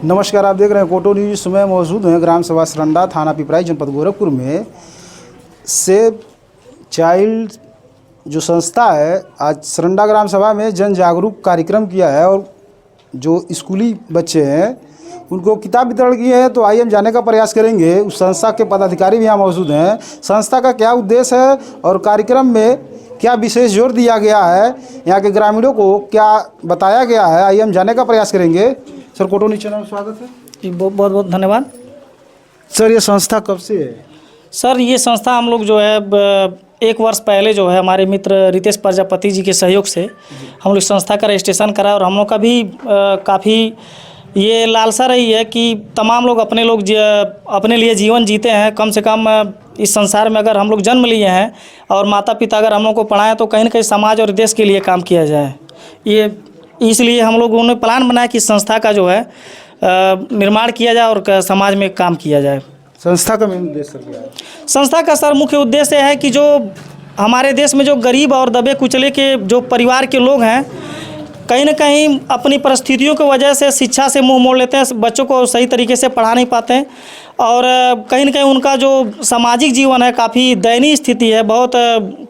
नमस्कार, आप देख रहे हैं कोटो न्यूज। इस समय मौजूद हैं ग्राम सभा सरंडा, थाना पिपराइच, जनपद गोरखपुर में। सेव चाइल्ड जो संस्था है, आज सरंडा ग्राम सभा में जन जागरूक कार्यक्रम किया है और जो स्कूली बच्चे हैं उनको किताब वितरण की है। तो आइए हम जानने का प्रयास करेंगे। उस संस्था के पदाधिकारी भी यहाँ मौजूद हैं। संस्था का क्या उद्देश्य है और कार्यक्रम में क्या विशेष जोर दिया गया है, यहाँ के ग्रामीणों को क्या बताया गया है, आइए हम जानने का प्रयास करेंगे। सर, कोटो न्यूज चैनल में स्वागत है जी। बहुत बहुत धन्यवाद सर। ये संस्था कब से है? सर, ये संस्था हम लोग जो है 1 वर्ष पहले जो है हमारे मित्र रितेश प्रजापति जी के सहयोग से हम लोग संस्था का रजिस्ट्रेशन करा और हम लोग का भी काफ़ी ये लालसा रही है कि तमाम लोग अपने लिए जीवन जीते हैं। कम से कम इस संसार में अगर हम लोग जन्म लिए हैं और माता पिता अगर हम लोग को पढ़ाएं तो कहीं ना कहीं समाज और देश के लिए काम किया जाए। ये इसलिए हम लोगों ने प्लान बनाया कि संस्था का जो है निर्माण किया जाए और समाज में काम किया जाए। संस्था का मेन उद्देश्य क्या है? संस्था का सर मुख्य उद्देश्य है कि जो हमारे देश में जो गरीब और दबे कुचले के जो परिवार के लोग हैं, कहीं ना कहीं अपनी परिस्थितियों की वजह से शिक्षा से मुंह मोड़ लेते हैं, बच्चों को सही तरीके से पढ़ा नहीं पाते हैं और कहीं ना कहीं उनका जो सामाजिक जीवन है काफ़ी दयनीय स्थिति है, बहुत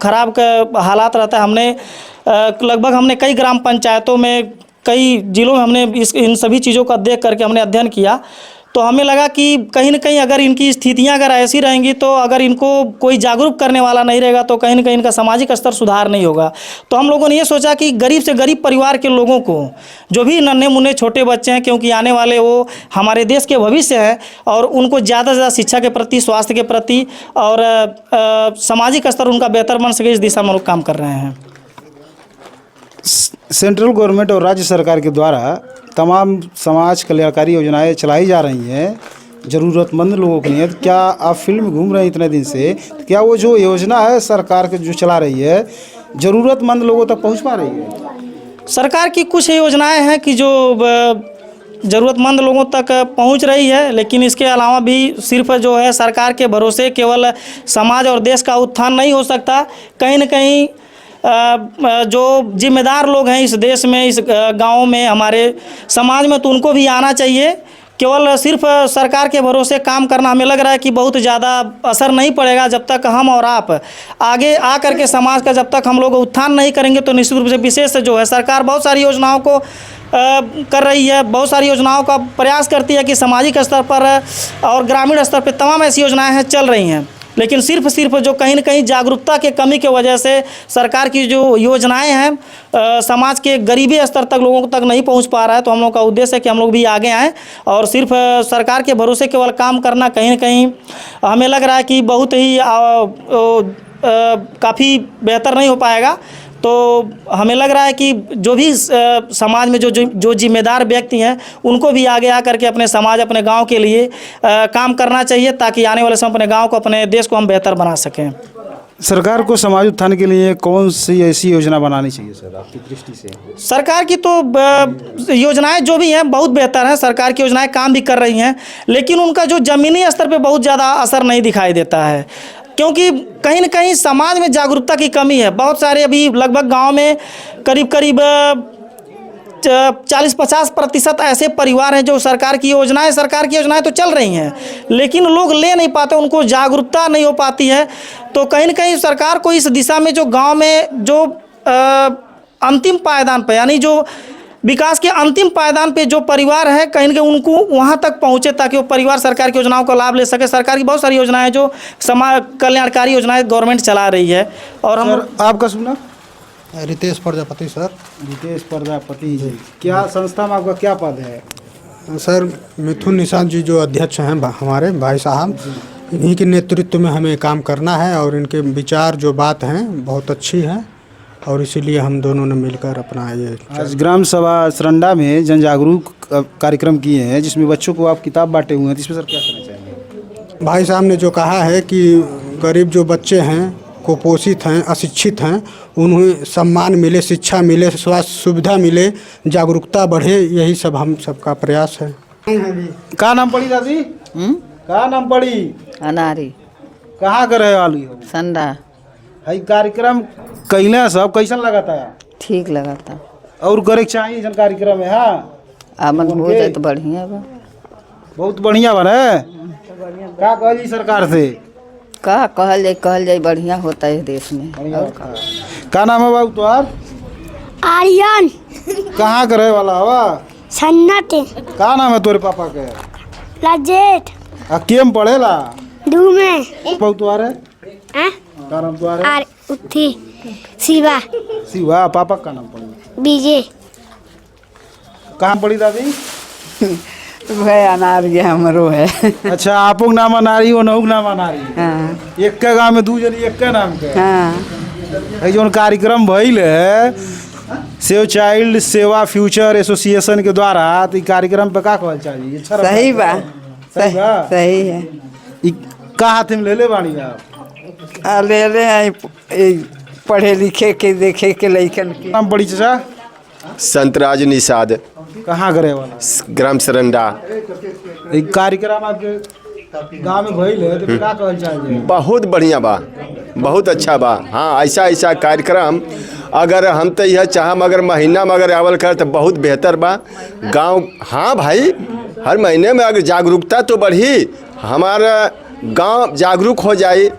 ख़राब का हालात रहता है। हमने कई ग्राम पंचायतों में, कई जिलों में हमने इन सभी चीज़ों का देख करके हमने अध्ययन किया। तो हमें लगा कि कहीं ना कहीं अगर इनकी स्थितियां अगर ऐसी रहेंगी तो अगर इनको कोई जागरूक करने वाला नहीं रहेगा तो कहीं ना कहीं इनका सामाजिक स्तर सुधार नहीं होगा। तो हम लोगों ने ये सोचा कि गरीब से गरीब परिवार के लोगों को, जो भी नन्हे मुन्ने छोटे बच्चे हैं, क्योंकि आने वाले वो हमारे देश के भविष्य हैं, और उनको ज़्यादा से ज़्यादा शिक्षा के प्रति, स्वास्थ्य के प्रति और सामाजिक स्तर उनका बेहतर बन सके, इस दिशा में लोग काम कर रहे हैं। सेंट्रल गवर्नमेंट और राज्य सरकार के द्वारा तमाम समाज कल्याणकारी योजनाएं चलाई जा रही हैं ज़रूरतमंद लोगों के लिए। क्या आप फील्ड में घूम रहे हैं इतने दिन से, क्या वो जो योजना है सरकार के जो चला रही है ज़रूरतमंद लोगों तक पहुंच पा रही है? सरकार की कुछ योजनाएं हैं कि जो ज़रूरतमंद लोगों तक पहुंच रही है, लेकिन इसके अलावा भी सिर्फ जो है सरकार के भरोसे केवल समाज और देश का उत्थान नहीं हो सकता। कहीं न कहीं जो जिम्मेदार लोग हैं इस देश में, इस गांव में, हमारे समाज में, तो उनको भी आना चाहिए। केवल सिर्फ सरकार के भरोसे काम करना हमें लग रहा है कि बहुत ज़्यादा असर नहीं पड़ेगा। जब तक हम और आप आगे आ करके समाज का जब तक हम लोग उत्थान नहीं करेंगे तो निश्चित रूप से विशेष जो है सरकार बहुत सारी योजनाओं को कर रही है, बहुत सारी योजनाओं का प्रयास करती है कि सामाजिक स्तर पर और ग्रामीण स्तर पर तमाम ऐसी योजनाएँ हैं चल रही हैं, लेकिन सिर्फ जो कहीं न कहीं जागरूकता के कमी की वजह से सरकार की जो योजनाएं हैं समाज के गरीबी स्तर तक लोगों तक नहीं पहुंच पा रहा है। तो हम लोग का उद्देश्य है कि हम लोग भी आगे आएँ और सिर्फ सरकार के भरोसे केवल काम करना कहीं न कहीं हमें लग रहा है कि बहुत ही काफ़ी बेहतर नहीं हो पाएगा। तो हमें लग रहा है कि जो भी समाज में जो जिम्मेदार व्यक्ति हैं उनको भी आगे आकर के अपने समाज, अपने गांव के लिए काम करना चाहिए, ताकि आने वाले समय अपने गांव को, अपने देश को हम बेहतर बना सकें। सरकार को समाज उत्थान के लिए कौन सी ऐसी योजना बनानी चाहिए सर आपकी दृष्टि से? सरकार की तो योजनाएं जो भी हैं बहुत बेहतर हैं, सरकार की योजनाएं काम भी कर रही हैं, लेकिन उनका जो ज़मीनी स्तर पे बहुत ज़्यादा असर नहीं दिखाई देता है, क्योंकि कहीं न कहीं समाज में जागरूकता की कमी है। बहुत सारे अभी लगभग गांव में करीब 40-50% ऐसे परिवार हैं जो सरकार की योजनाएं तो चल रही हैं, लेकिन लोग ले नहीं पाते, उनको जागरूकता नहीं हो पाती है। तो कहीं न कहीं सरकार को इस दिशा में जो गांव में जो अंतिम पायदान पर, यानी जो विकास के अंतिम पायदान पे जो परिवार है, कहीं न कहीं उनको वहाँ तक पहुँचे ताकि वो परिवार सरकार की योजनाओं का लाभ ले सके। सरकार की बहुत सारी योजनाएं जो समाज कल्याणकारी योजनाएं गवर्नमेंट चला रही है। और हम आपका सुना? रितेश प्रजापति सर। रितेश प्रजापति जी, क्या संस्था में आपका क्या पद है? सर, मिथुन निषाद जी जो अध्यक्ष हैं हमारे भाई साहब, इन्हीं के नेतृत्व में हमें काम करना है और इनके विचार जो बात हैं बहुत अच्छी है और इसीलिए हम दोनों ने मिलकर अपना ये आज ग्राम सभा सरंडा में जन जागरूक कार्यक्रम किए हैं जिसमें बच्चों को आप किताब बांटे हुए हैं, इसमें सर क्या कहना चाहेंगे? भाई साहब ने जो कहा है कि गरीब जो बच्चे हैं, कुपोषित हैं, अशिक्षित हैं, उन्हें सम्मान मिले, शिक्षा मिले, स्वास्थ्य सुविधा मिले, जागरूकता बढ़े, यही सब हम सबका प्रयास है। क्या नाम पड़ी दादी? क्या नाम पड़ी? अनारी। कहाँ कर रहे वाली हो? संडा। हई कार्यक्रम कैले सब कैसन लगा था? ठीक लगा था। और करे चाहिए जन कार्यक्रम है। हाँ, आमद हो जाए तो बढ़िया बा। बहुत बढ़िया बने। क्या कही सरकार से? का कहल जाए बढ़िया होता है देश में। और का? क्या नाम है बाबू तुम्हार? आर्यन कहाँ के रहे वाला हवा? सन्नत क्या नाम है तोरे पापा के? लजेट आ केम पढ़ेला? दू में बाबू तुम्हारे? हैं? क्या नाम तुम्हारे? आर उठी शिवा शिवा। पापा का नाम पढ़ी? बीजे कहाँ पढ़ी दादी? वह अनार ये हमरो है। अच्छा, आपो के नाम अनारी और नहु के नाम अनारी। हाँ एक के गाँव में दू जनी एक के नाम के। हाँ है जो कार्यक्रम भइल है सेव चाइल्ड सेवा फ्यूचर एसोसिएशन के द्वारा, तो ई कार्यक्रम पे का कहल चाहिए? अच्छा रहा? सही बा। सही बा? सही है। ई का हाथ में ले बानी आप? ले हैं पढ़े लिखे के देखे के लइकन के। नाम बड़ी चाचा? संतराज निषाद, कहाँ करे वाला? ग्राम सरंडा। ई कार्यक्रम आपके गाँव में भइल है तो का कहल चाहिए? बहुत बढ़िया बा, बहुत अच्छा बा। हाँ, ऐसा ऐसा कार्यक्रम अगर हम तो यह चाहम अगर महीना में अगर आवल कर तो बहुत बेहतर बा गांव। हाँ भाई, हर महीने में अगर जागरूकता तो बढ़ी, हमारा गांव जागरूक हो जाए,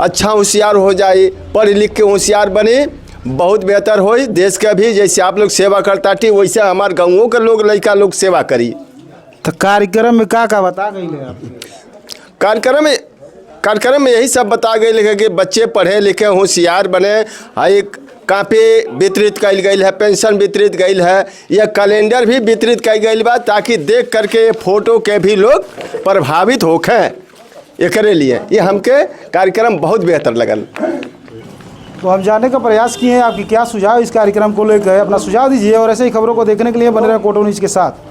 अच्छा होशियार हो जाए, पढ़ लिख के होशियार बने, बहुत बेहतर हो देश का भी। जैसे आप लोग सेवा करता थी वैसे हमारे गाँवों के लोग लड़का लोग सेवा करी। तो कार्यक्रम में का बता गई है आप? कार्यक्रम में यही सब बता गई है कि बच्चे पढ़े लिखे होशियार बने। एक कापी वितरित कल गई है, पेंशन वितरित गई है, यह कैलेंडर भी वितरित कल गई बा, ताकि देख करके ये फोटो के भी लोग प्रभावित होखें। एकरे लिए ये हमके कार्यक्रम बहुत बेहतर लगल। तो हम जानने का प्रयास किए हैं आपकी क्या सुझाव इस कार्यक्रम को लेकर, अपना सुझाव दीजिए और ऐसे ही खबरों को देखने के लिए बने रहे कोटो न्यूज़ के साथ।